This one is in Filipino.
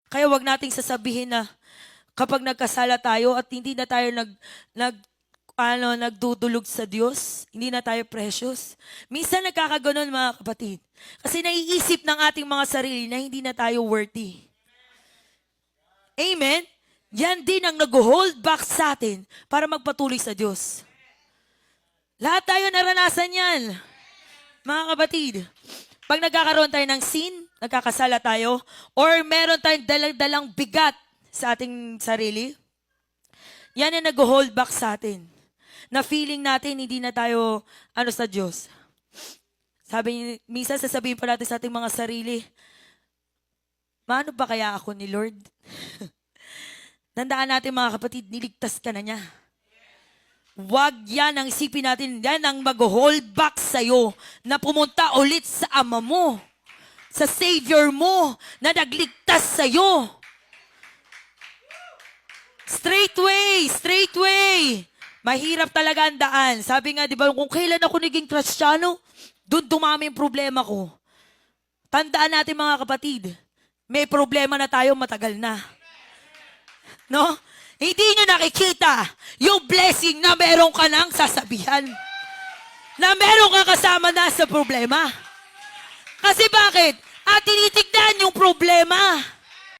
Kaya wag nating sasabihin na kapag nagkasala tayo at hindi na tayo nagdudulog sa Diyos, hindi na tayo precious. Minsan nagkakaganon mga kapatid. Kasi naiisip ng ating mga sarili na hindi na tayo worthy. Amen? Yan din ang nag-hold back sa atin para magpatuloy sa Diyos. Lahat tayo naranasan yan. Mga kapatid, pag nagkakaroon tayo ng sin, nagkakasala tayo, or meron tayong dalang bigat sa ating sarili, yan ang nag-hold back sa atin. Na feeling natin hindi na tayo sa Diyos. Minsan sasabihin pa natin sa ating mga sarili, maano ba kaya ako ni Lord? Tandaan natin mga kapatid, niligtas ka na niya. Wag yan ang isipin natin, yan ang mag-hold back sa'yo na pumunta ulit sa Ama mo, sa Savior mo, na nagligtas sa'yo. Straight way. Mahirap talaga ang daan. Sabi nga, di ba, kung kailan ako naging Kristiyano, doon dumami yung problema ko. Tandaan natin mga kapatid, may problema na tayo matagal na. No? Hindi nyo nakikita yung blessing na meron ka nang sasabihan. Na meron ka kasama na sa problema. Kasi bakit? At tinitignan yung problema.